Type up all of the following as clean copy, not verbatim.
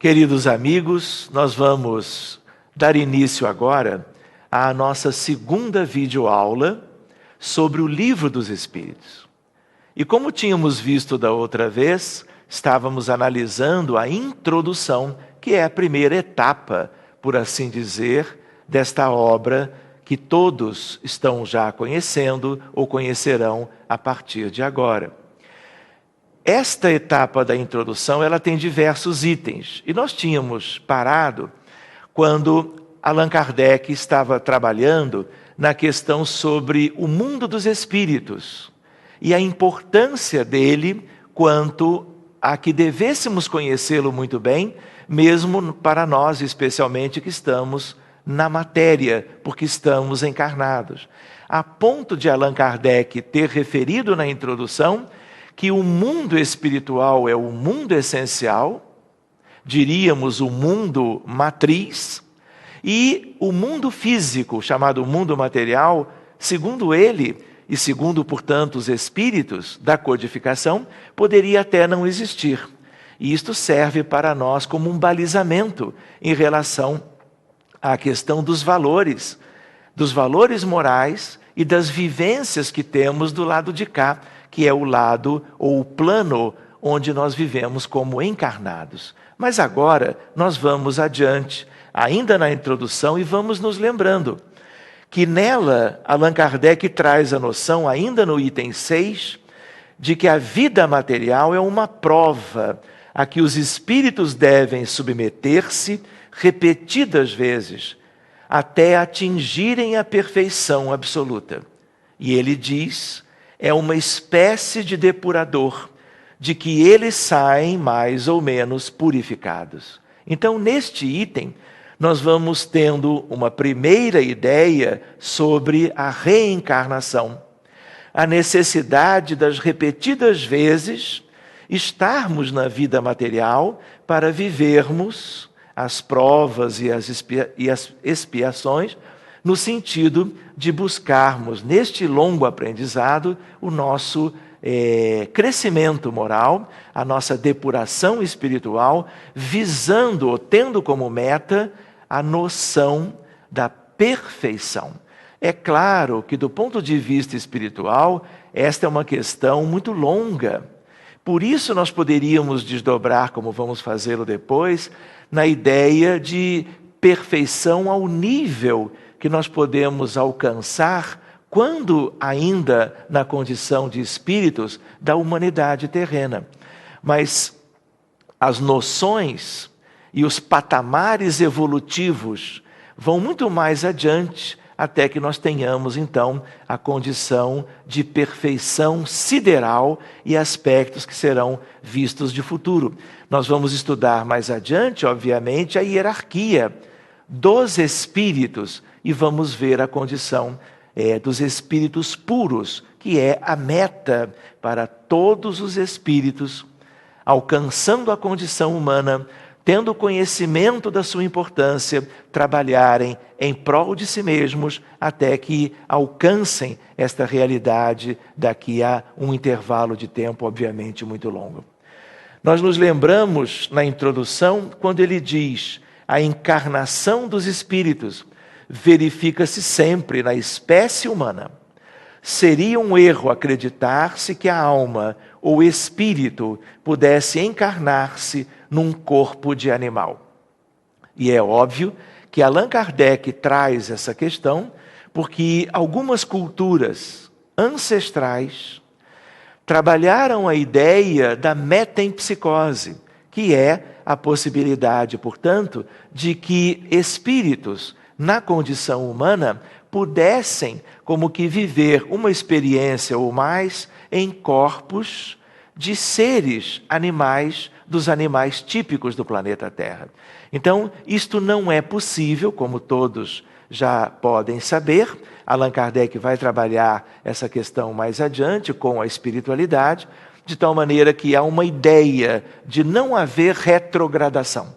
Queridos amigos, nós vamos dar início agora à nossa segunda videoaula sobre o Livro dos Espíritos. E como tínhamos visto da outra vez, estávamos analisando a introdução, que é a primeira etapa, por assim dizer, desta obra que todos estão já conhecendo ou conhecerão a partir de agora. Esta etapa da introdução, ela tem diversos itens. E nós tínhamos parado quando Allan Kardec estava trabalhando na questão sobre o mundo dos espíritos e a importância dele quanto a que devêssemos conhecê-lo muito bem, mesmo para nós, especialmente, que estamos na matéria, porque estamos encarnados. A ponto de Allan Kardec ter referido na introdução que o mundo espiritual é o mundo essencial, diríamos o mundo matriz, e o mundo físico, chamado mundo material, segundo ele, e segundo, portanto, os espíritos da codificação, poderia até não existir. E isto serve para nós como um balizamento em relação à questão dos valores morais e das vivências que temos do lado de cá, que é o lado ou o plano onde nós vivemos como encarnados. Mas agora nós vamos adiante, ainda na introdução, e vamos nos lembrando que nela Allan Kardec traz a noção, ainda no item 6, de que a vida material é uma prova a que os espíritos devem submeter-se repetidas vezes, até atingirem a perfeição absoluta. E ele diz: é uma espécie de depurador, de que eles saem mais ou menos purificados. Então, neste item, nós vamos tendo uma primeira ideia sobre a reencarnação, a necessidade das repetidas vezes estarmos na vida material para vivermos as provas e as expiações, no sentido de buscarmos, neste longo aprendizado, o nosso crescimento moral, a nossa depuração espiritual, visando ou tendo como meta a noção da perfeição. É claro que, do ponto de vista espiritual, esta é uma questão muito longa. Por isso, nós poderíamos desdobrar, como vamos fazê-lo depois, na ideia de perfeição ao nível que nós podemos alcançar quando ainda na condição de espíritos da humanidade terrena. Mas as noções e os patamares evolutivos vão muito mais adiante, até que nós tenhamos, então, a condição de perfeição sideral e aspectos que serão vistos de futuro. Nós vamos estudar mais adiante, obviamente, a hierarquia dos espíritos e vamos ver a condição dos espíritos puros, que é a meta para todos os espíritos, alcançando a condição humana, tendo conhecimento da sua importância, trabalharem em prol de si mesmos até que alcancem esta realidade daqui a um intervalo de tempo, obviamente, muito longo. Nós nos lembramos, na introdução, quando ele diz: a encarnação dos espíritos verifica-se sempre na espécie humana. Seria um erro acreditar-se que a alma ou espírito pudesse encarnar-se num corpo de animal. E é óbvio que Allan Kardec traz essa questão porque algumas culturas ancestrais trabalharam a ideia da metempsicose, que é a possibilidade, portanto, de que espíritos na condição humana pudessem como que viver uma experiência ou mais em corpos de seres animais, dos animais típicos do planeta Terra. Então, isto não é possível, como todos já podem saber. Allan Kardec vai trabalhar essa questão mais adiante com a espiritualidade, de tal maneira que há uma ideia de não haver retrogradação.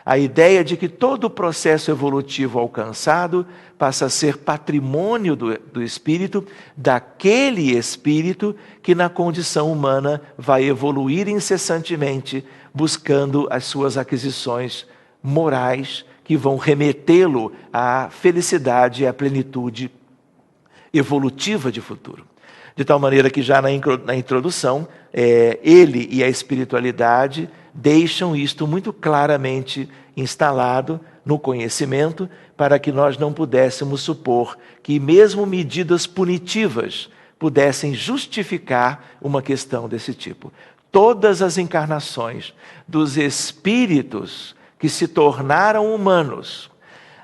A ideia de que todo o processo evolutivo alcançado passa a ser patrimônio do espírito, daquele espírito que na condição humana vai evoluir incessantemente, buscando as suas aquisições morais que vão remetê-lo à felicidade e à plenitude evolutiva de futuro. De tal maneira que já na introdução, ele e a espiritualidade deixam isto muito claramente instalado no conhecimento, para que nós não pudéssemos supor que mesmo medidas punitivas pudessem justificar uma questão desse tipo. Todas as encarnações dos espíritos que se tornaram humanos,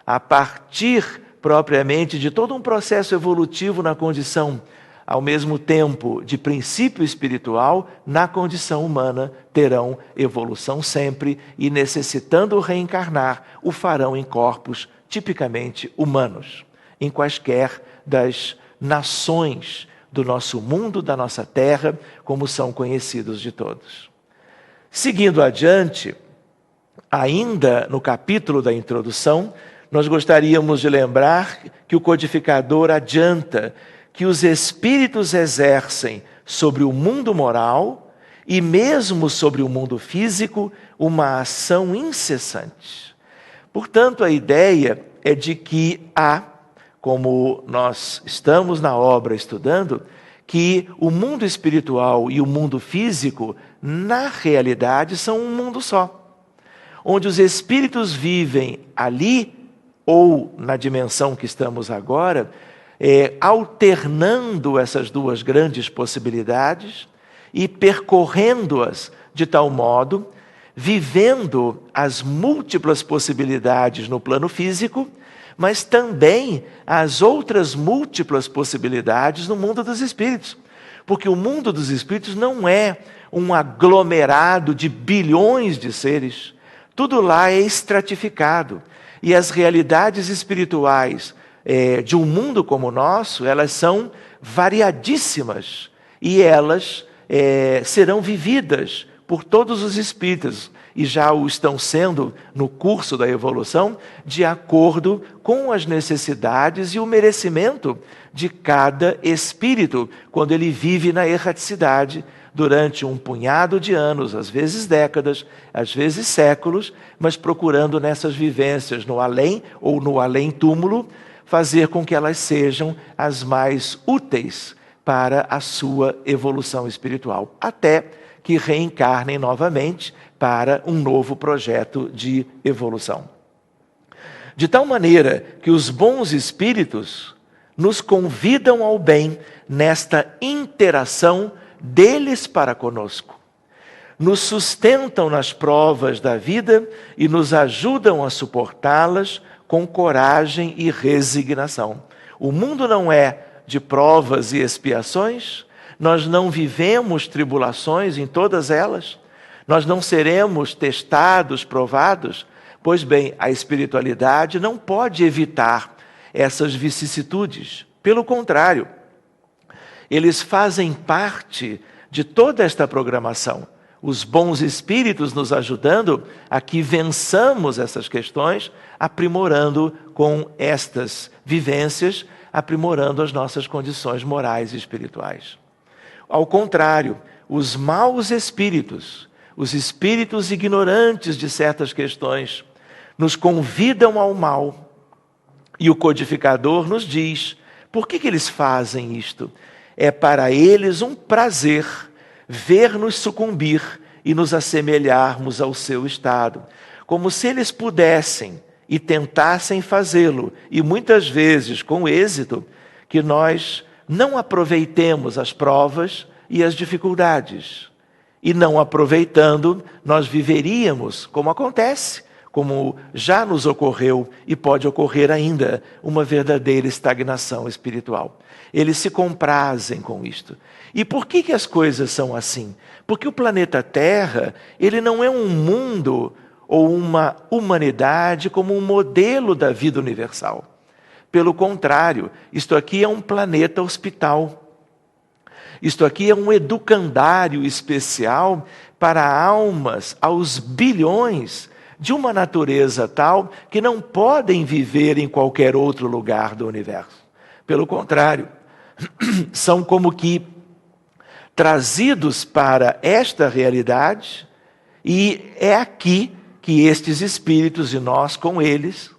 a partir propriamente de todo um processo evolutivo na condição, ao mesmo tempo, de princípio espiritual, na condição humana, terão evolução sempre e, necessitando reencarnar, o farão em corpos tipicamente humanos, em quaisquer das nações do nosso mundo, da nossa terra, como são conhecidos de todos. Seguindo adiante, ainda no capítulo da introdução, nós gostaríamos de lembrar que o codificador adianta que os espíritos exercem sobre o mundo moral e mesmo sobre o mundo físico uma ação incessante. Portanto, a ideia é de que há, como nós estamos na obra estudando, que o mundo espiritual e o mundo físico, na realidade, são um mundo só, onde os espíritos vivem ali ou na dimensão que estamos agora, alternando essas duas grandes possibilidades e percorrendo-as de tal modo, vivendo as múltiplas possibilidades no plano físico, mas também as outras múltiplas possibilidades no mundo dos espíritos. Porque o mundo dos espíritos não é um aglomerado de bilhões de seres. Tudo lá é estratificado. E as realidades espirituais de um mundo como o nosso, elas são variadíssimas. E elas serão vividas por todos os espíritos. E já o estão sendo no curso da evolução, de acordo com as necessidades e o merecimento de cada espírito, quando ele vive na erraticidade durante um punhado de anos, às vezes décadas, às vezes séculos, mas procurando nessas vivências no além ou no além-túmulo, fazer com que elas sejam as mais úteis para a sua evolução espiritual, até que reencarnem novamente para um novo projeto de evolução. De tal maneira que os bons espíritos nos convidam ao bem nesta interação deles para conosco. Nos sustentam nas provas da vida e nos ajudam a suportá-las com coragem e resignação. O mundo não é de provas e expiações, nós não vivemos tribulações em todas elas, nós não seremos testados, provados. Pois bem, a espiritualidade não pode evitar essas vicissitudes. Pelo contrário, eles fazem parte de toda esta programação. Os bons espíritos nos ajudando a que vençamos essas questões, aprimorando com estas vivências, aprimorando as nossas condições morais e espirituais. Ao contrário, os maus espíritos, os espíritos ignorantes de certas questões, nos convidam ao mal. E o codificador nos diz, por que eles fazem isto? É para eles um prazer ver-nos sucumbir e nos assemelharmos ao seu estado, como se eles pudessem e tentassem fazê-lo, e muitas vezes com êxito, que nós não aproveitemos as provas e as dificuldades. E não aproveitando, nós viveríamos, como acontece, como já nos ocorreu e pode ocorrer ainda, uma verdadeira estagnação espiritual. Eles se comprazem com isto. E por que as coisas são assim? Porque o planeta Terra, ele não é um mundo ou uma humanidade como um modelo da vida universal. Pelo contrário, isto aqui é um planeta hospital. Isto aqui é um educandário especial para almas aos bilhões de uma natureza tal que não podem viver em qualquer outro lugar do universo. Pelo contrário, são como que trazidos para esta realidade, e é aqui que estes espíritos e nós com eles,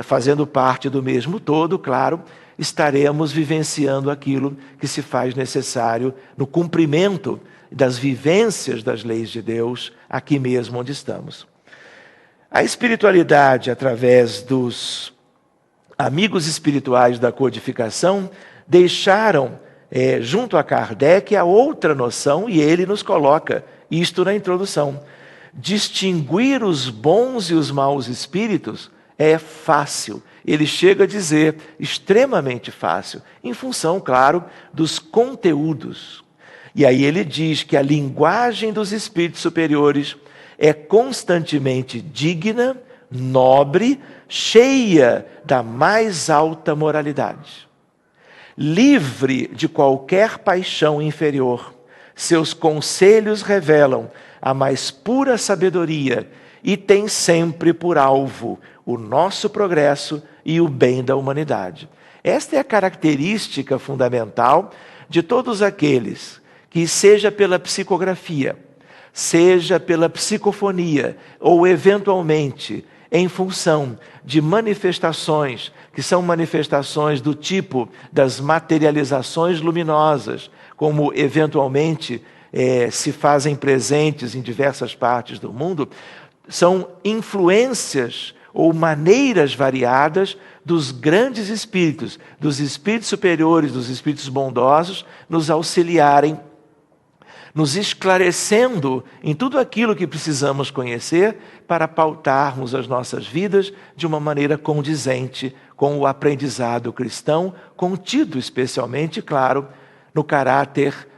fazendo parte do mesmo todo, claro, estaremos vivenciando aquilo que se faz necessário no cumprimento das vivências das leis de Deus, aqui mesmo onde estamos. A espiritualidade, através dos amigos espirituais da codificação, deixaram, junto a Kardec, a outra noção, e ele nos coloca isto na introdução. Distinguir os bons e os maus espíritos é fácil. Ele chega a dizer extremamente fácil, em função, claro, dos conteúdos. E aí ele diz que a linguagem dos espíritos superiores é constantemente digna, nobre, cheia da mais alta moralidade. Livre de qualquer paixão inferior, seus conselhos revelam a mais pura sabedoria e tem sempre por alvo o nosso progresso e o bem da humanidade. Esta é a característica fundamental de todos aqueles que, seja pela psicografia, seja pela psicofonia, ou eventualmente em função de manifestações, que são manifestações do tipo das materializações luminosas, como eventualmente se fazem presentes em diversas partes do mundo, são influências ou maneiras variadas dos grandes espíritos, dos espíritos superiores, dos espíritos bondosos, nos auxiliarem, nos esclarecendo em tudo aquilo que precisamos conhecer para pautarmos as nossas vidas de uma maneira condizente com o aprendizado cristão, contido especialmente, claro, no caráter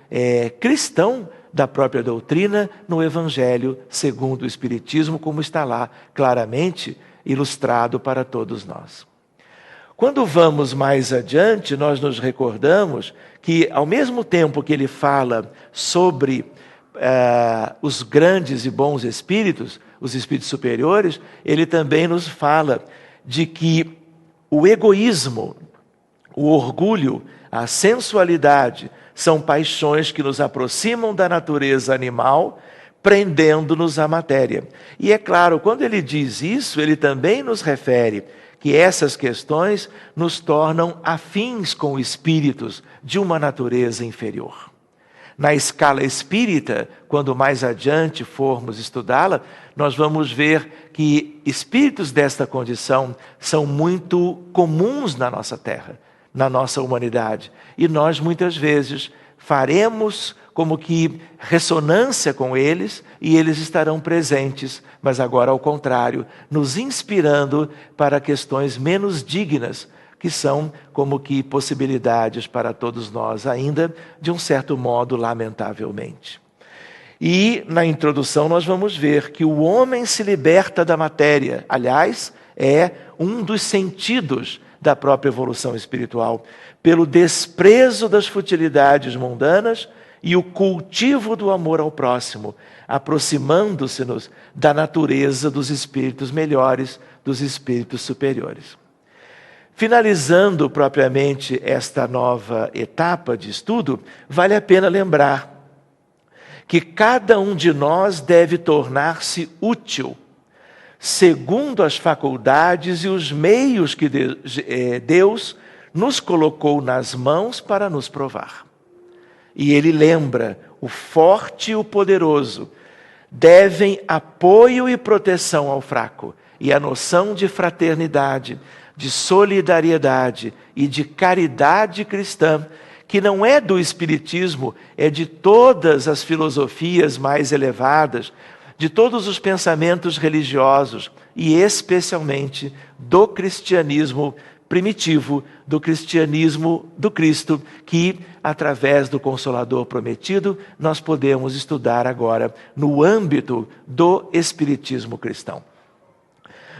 cristão da própria doutrina, no Evangelho segundo o Espiritismo, como está lá claramente ilustrado para todos nós. Quando vamos mais adiante, nós nos recordamos que, ao mesmo tempo que ele fala sobre os grandes e bons espíritos, os espíritos superiores, ele também nos fala de que o egoísmo, o orgulho, a sensualidade são paixões que nos aproximam da natureza animal, prendendo-nos à matéria. E é claro, quando ele diz isso, ele também nos refere que essas questões nos tornam afins com espíritos de uma natureza inferior. Na escala espírita, quando mais adiante formos estudá-la, nós vamos ver que espíritos desta condição são muito comuns na nossa terra, na nossa humanidade. E nós, muitas vezes, faremos como que ressonância com eles e eles estarão presentes, mas agora ao contrário, nos inspirando para questões menos dignas, que são como que possibilidades para todos nós ainda, de um certo modo, lamentavelmente. E na introdução nós vamos ver que o homem se liberta da matéria. Aliás, é um dos sentidos da própria evolução espiritual, pelo desprezo das futilidades mundanas e o cultivo do amor ao próximo, aproximando-se-nos da natureza dos espíritos melhores, dos espíritos superiores. Finalizando propriamente esta nova etapa de estudo, vale a pena lembrar que cada um de nós deve tornar-se útil, segundo as faculdades e os meios que Deus nos colocou nas mãos para nos provar. E ele lembra, o forte e o poderoso devem apoio e proteção ao fraco, e a noção de fraternidade, de solidariedade e de caridade cristã, que não é do Espiritismo, é de todas as filosofias mais elevadas, de todos os pensamentos religiosos e especialmente do cristianismo primitivo, do cristianismo do Cristo, que, através do Consolador prometido, nós podemos estudar agora no âmbito do Espiritismo cristão.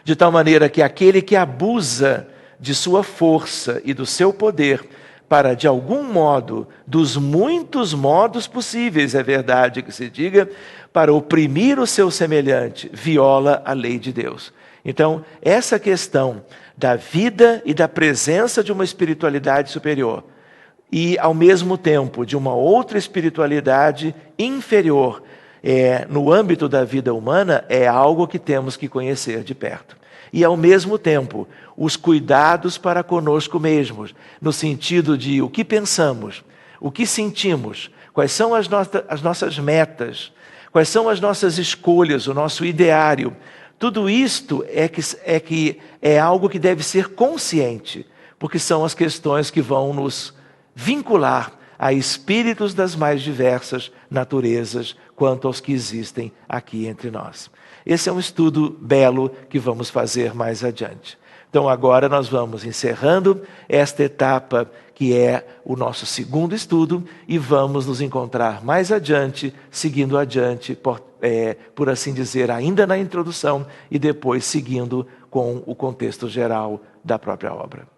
De tal maneira que aquele que abusa de sua força e do seu poder para, de algum modo, dos muitos modos possíveis, é verdade que se diga, para oprimir o seu semelhante, viola a lei de Deus. Então, essa questão da vida e da presença de uma espiritualidade superior e, ao mesmo tempo, de uma outra espiritualidade inferior no âmbito da vida humana, é algo que temos que conhecer de perto. E, ao mesmo tempo, os cuidados para conosco mesmos, no sentido de o que pensamos, o que sentimos, quais são as nossas metas, quais são as nossas escolhas, o nosso ideário. Tudo isto é algo que deve ser consciente, porque são as questões que vão nos vincular a espíritos das mais diversas naturezas, quanto aos que existem aqui entre nós. Esse é um estudo belo que vamos fazer mais adiante. Então agora nós vamos encerrando esta etapa que é o nosso segundo estudo e vamos nos encontrar mais adiante, seguindo adiante, por assim dizer, ainda na introdução e depois seguindo com o contexto geral da própria obra.